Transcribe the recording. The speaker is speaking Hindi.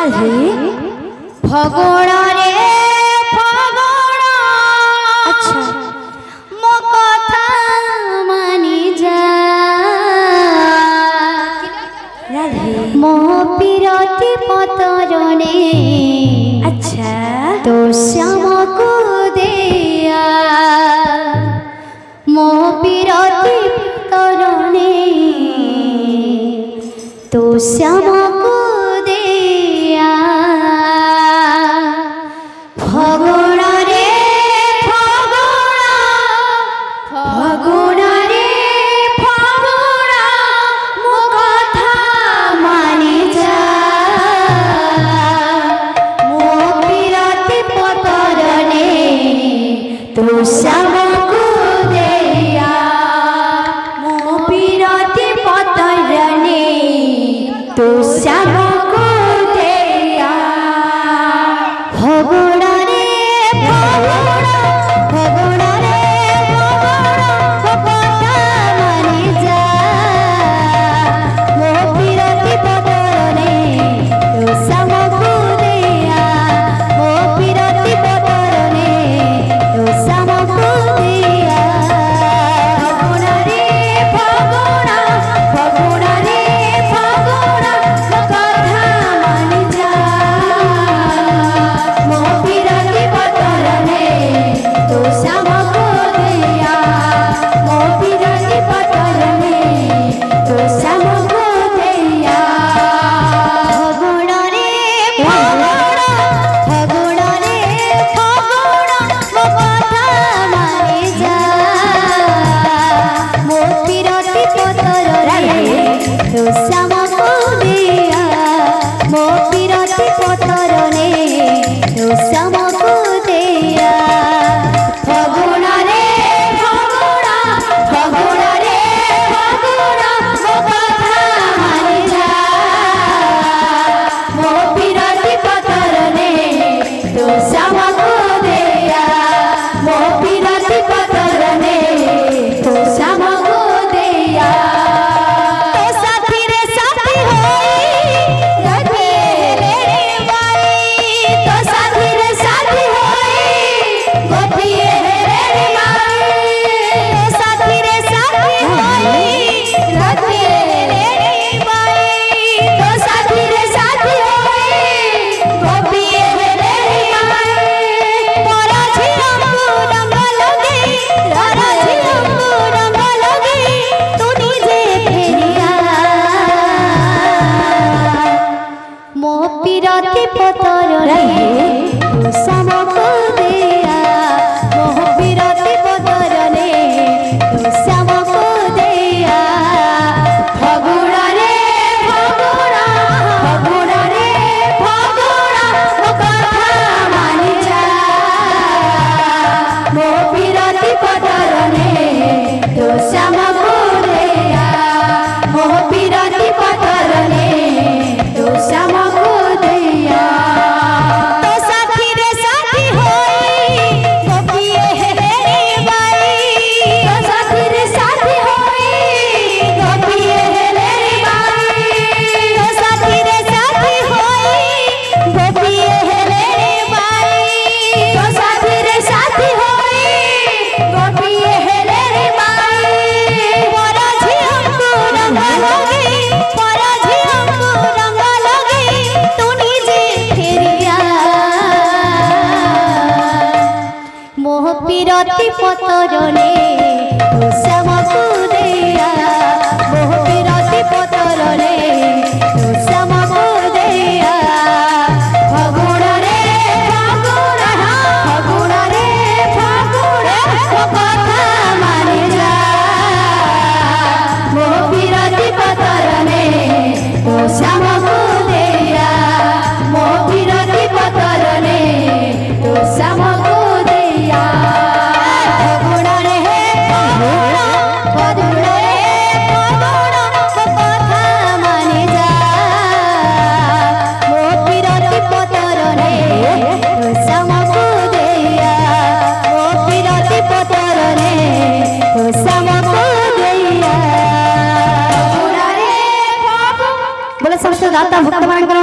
फगुण रे फगुण अच्छा मो कथा मानी जा मो पिरती पतरने अच्छा तो श्याम को देया मो पिरती पतरने तो श्याम को देया फगुण रे फगुण फगुण रे फगुण मो कथा मानी जा मो पिरती पतरने तो श्याम को देया मो पिरती पतरने तो श्याम को देया फगुण रे फगुण फगुण रे फगुण कथा मानी जा मो पिरती पतरने तो श्याम को देया मो पिरती पतरने तो श्याम को देया फगुण रे फगुण फगुण रे फगुण कथा मानी जा मो पिरती पतरने तो श्याम को देया मो पिरती पतरने तो श्याम को देया फगुण रे फगुण फगुण रे फगुण मो कथा मानी जा मो पिरती पतरने तो श्याम को देया मो पिरती पतरने तो श्याम को देया फगुण रे फगुण फगुण रे फगुण मो कथा मानी जा मो पिरती पतरने तो श्याम को देया मो पिरती पतरने तो श्याम को देया तो साथी रे साथी होई रखे रे बाई तो साथी रे साथी होई गोपिए रे बाई तो साथी रे साथी होई रखे रे बाई तो साथी रे साथी होई गोपिए रे बाई परा झिलमु रंग लगे रारा झिलमु रंग लगे तू निजे फेरिया मो पिरती पतरने तो श्याम को देया मो पिरती पतरने तो श्याम को देया फगुण रे फगुण फगुण रे फगुण मो कथा मानी जा मो पिरती पतरने तो श्याम को देया मो पिरती पतरने तो श्याम को देया तो साथी रे साथी होई गोपिए रे बाई तो साथी रे साथी होई गोपिए रे बाई तो साथी रे साथी होई गोपिए रे बाई तो साथी रे साथी होई गोपिए रे बाई परा झिलमु रंग लगे परा झिलमु रंग लगे तू निजे फेरिया मोह पिरती पतरने तो श्याम को देया मोह पिरती पतरने तो श्याम को देया फगुण रे फगुण फगुण रे फगुण मो कथा मानी जा मो पिरती पतरने तो श्याम को देया मो पिरती पतरने तो श्याम को देया फगुण रे फगुण फगुण रे फगुण मो कथा मानी जा मो पिरती पतरने तो श्याम को देया मो पिरती पतरने तो श्याम को देया फगुण रे फगुण बोले समस्त दाता भक्तवान करो